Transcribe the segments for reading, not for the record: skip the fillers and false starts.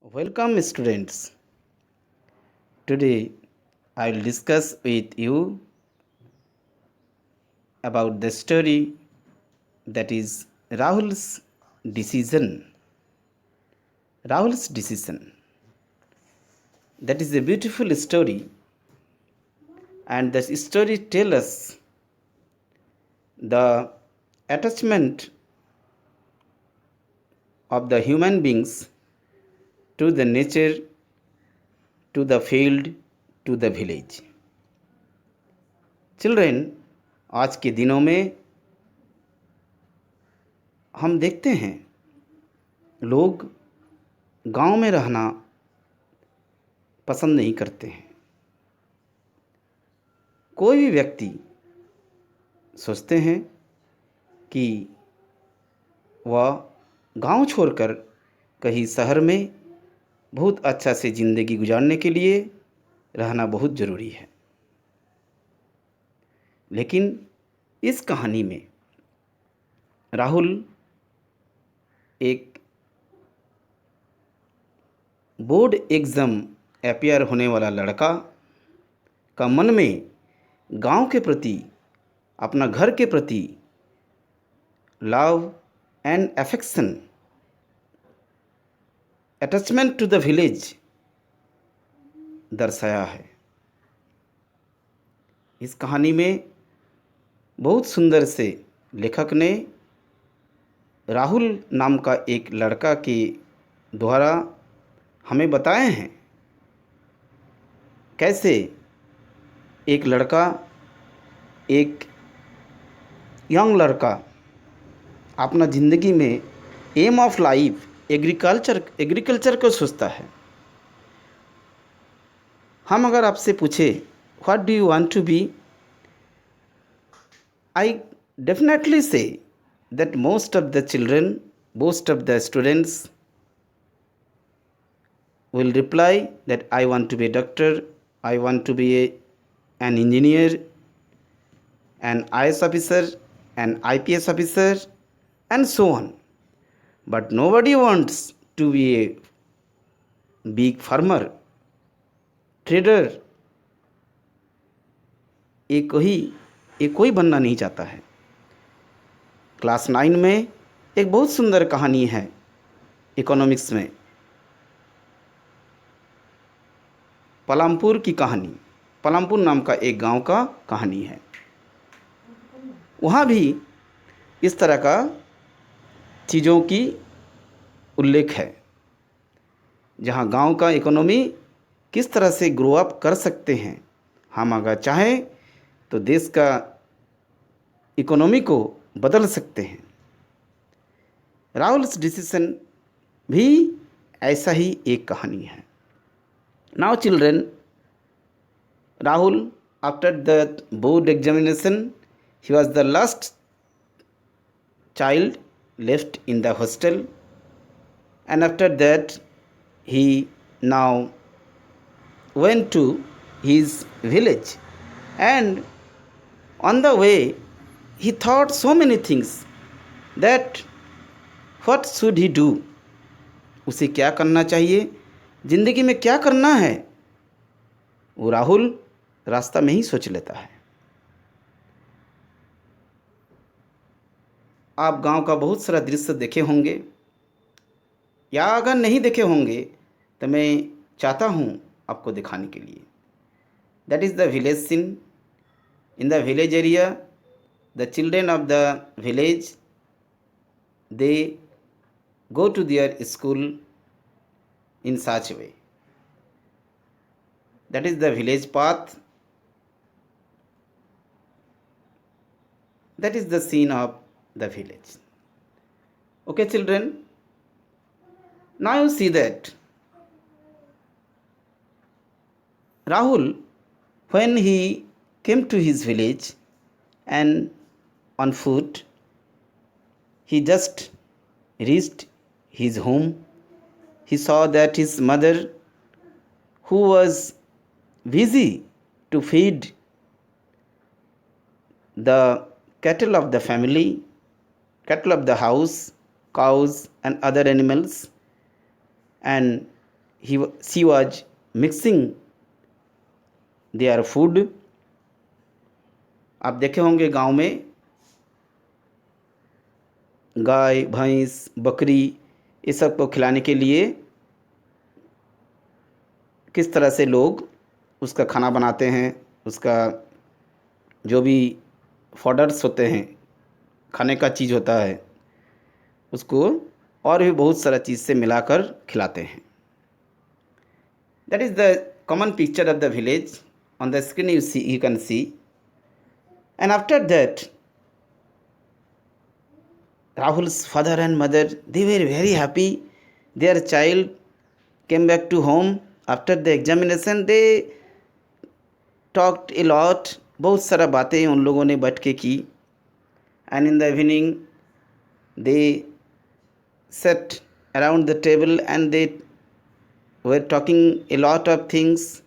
Welcome, students. Today I will discuss with you about the story that is decision. Rahul's decision. That is a beautiful story, and the story tells us the attachment of the human beings to the nature, to the field, to the village. Children, आज के दिनों में हम देखते हैं लोग गांव में रहना पसंद नहीं करते हैं। कोई भी व्यक्ति सोचते हैं कि वह गांव छोड़कर कहीं शहर में बहुत अच्छा से ज़िंदगी गुजारने के लिए रहना बहुत ज़रूरी है। लेकिन इस कहानी में राहुल एक बोर्ड एग्ज़ाम अपियर होने वाला लड़का का मन में गांव के प्रति, अपना घर के प्रति love and affection, attachment to the village दर्शाया है। इस कहानी में बहुत सुंदर से लेखक ने राहुल नाम का एक लड़का के द्वारा हमें बताए हैं कैसे एक लड़का, एक यंग लड़का अपना ज़िंदगी में एम ऑफ लाइफ एग्रीकल्चर को सोचता है। हम अगर आपसे पूछे what do you want to be, I definitely say that most of the children, most of the students will reply that I want to be a doctor, I want to be an engineer, an IS officer, an IPS officer, and so on. But nobody wants to be a big farmer, trader. ये कोई बनना नहीं चाहता है। Class 9 में एक बहुत सुंदर कहानी है इकोनॉमिक्स में, पलामपुर की कहानी। पलामपुर नाम का एक गांव का कहानी है। वहाँ भी इस तरह का चीज़ों की उल्लेख है, जहाँ गांव का इकोनॉमी किस तरह से ग्रो अप कर सकते हैं। हम अगर चाहें तो देश का इकोनॉमी को बदल सकते हैं। राहुल्स डिसीजन भी ऐसा ही एक कहानी है। Now children, Rahul after the board examination he was the last child left in the hostel, and after that he now went to his village, and on the way he thought so many things that what should he do, उसे क्या करना चाहिए, ज़िंदगी में क्या करना है, वो राहुल रास्ता में ही सोच लेता है। आप गांव का बहुत सारा दृश्य देखे होंगे, या अगर नहीं देखे होंगे तो मैं चाहता हूँ आपको दिखाने के लिए। That is the village scene. In the village area, the children of the village, they go to their school in such a way. That is the village path. That is the scene of the village. Okay, children, now you see that Rahul, when he came to his village and on foot, he just reached his home. He saw that his mother, who was busy to feed the cattle of the family, cattle of the house, cows and other animals, and she was mixing their food. आप देखे होंगे गांव में गाय भैंस बकरी ये सब को खिलाने के लिए किस तरह से लोग उसका खाना बनाते हैं, उसका जो भी फॉडर्स होते हैं, खाने का चीज़ होता है, उसको और भी बहुत सारा चीज़ से मिलाकर खिलाते हैं. That is the common picture of the village. On the screen you can see. And after that, Rahul's father and mother, they were very happy. Their child came back to home after the examination. They talked a lot. बहुत सारा बातें उन लोगों ने बैठ के की. And in the evening, they sat around the table and they were talking a lot of things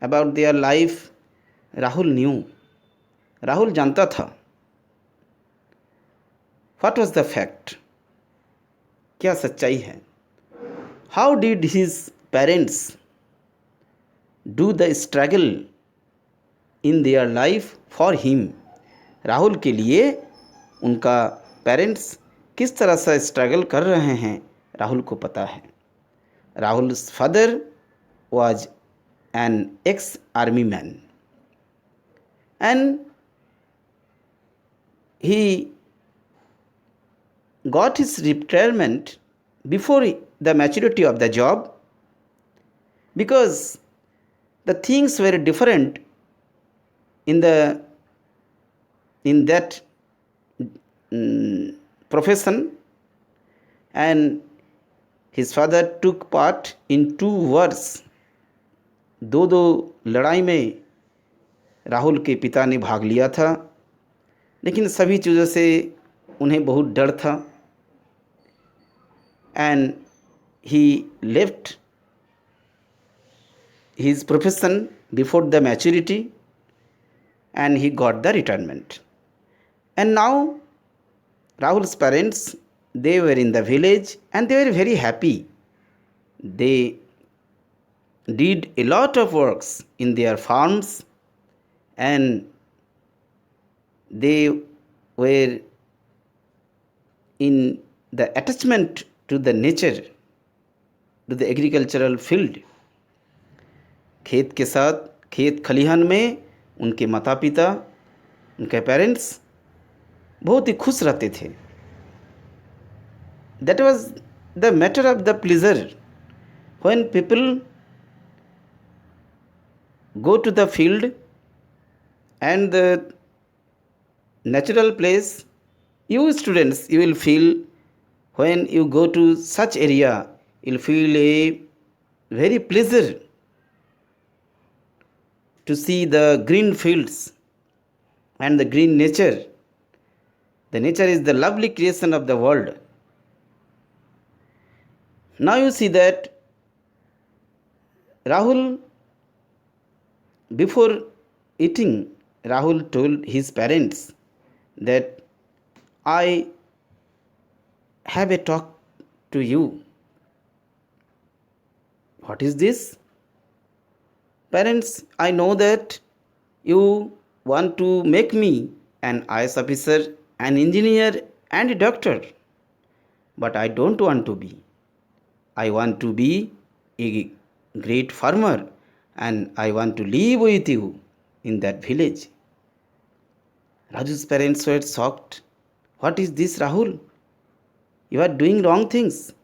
about their life. Rahul knew. Rahul जानता था. What was the fact? क्या सच्चाई है? How did his parents do the struggle in their life for him? Rahul के लिए उनका parents किस तरह से स्ट्रगल कर रहे हैं राहुल को पता है. Rahul's father was an ex-army man and he got his retirement before the maturity of the job because the things were different in that profession, and his father took part in 2 wars. दो लड़ाई में राहुल के पिता ने भाग लिया था, लेकिन सभी चीज़ों से उन्हें बहुत डर था. And he left his profession before the maturity and he got the retirement. And now Rahul's parents, they were in the village and they were very happy. They did a lot of works in their farms and they were in the attachment to the nature, to the agricultural field. खेत के साथ, खेत खलिहान में उनके माता पिता, उनके पेरेंट्स बहुत ही खुश रहते थे. That was the matter of the pleasure. When people go to the field and the natural place, you students, you will feel when you go to such area, you will feel a very pleasure to see the green fields and the green nature. The nature is the lovely creation of the world. Now you see that Rahul, before eating, Rahul told his parents that I have a talk to you. What is this? Parents, I know that you want to make me an IS officer, an engineer and a doctor, but I don't want to be. I want to be a great farmer and I want to live with you in that village. Raju's parents were shocked. What is this, Rahul? You are doing wrong things.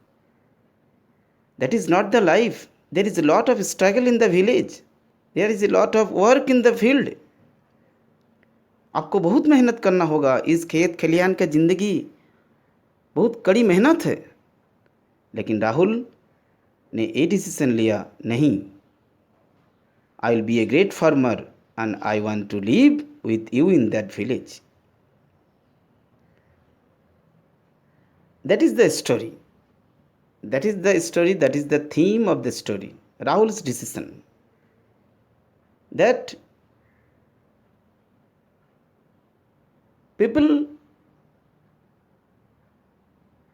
That is not the life. There is a lot of struggle in the village. There is a lot of work in the field. आपको बहुत मेहनत करना होगा. इस खेत खलिहान का ज़िंदगी बहुत कड़ी मेहनत है. लेकिन राहुल ने ये डिसीजन लिया, नहीं, I will be a great farmer and I want to live with you in that village. That is the story. That is the story. That is the theme of the story. Rahul's decision. That people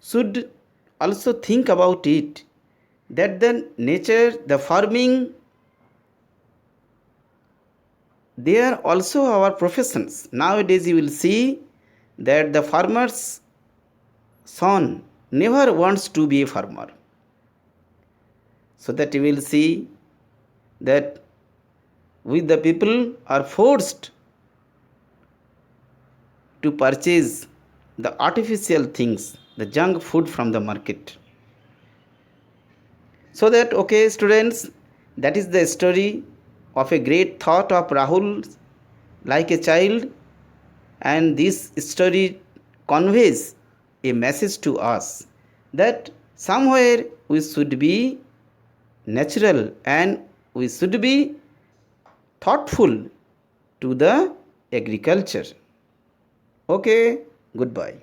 should also think about it. that the nature, the farming, they are also our professions. Nowadays you will see that the farmer's son never wants to be a farmer. So that you will see that we the people are forced to purchase the artificial things, the junk food from the market. So that, okay, students, that is the story of a great thought of Rahul like a child, and this story conveys a message to us that somewhere we should be natural and we should be thoughtful to the agriculture. Okay, goodbye.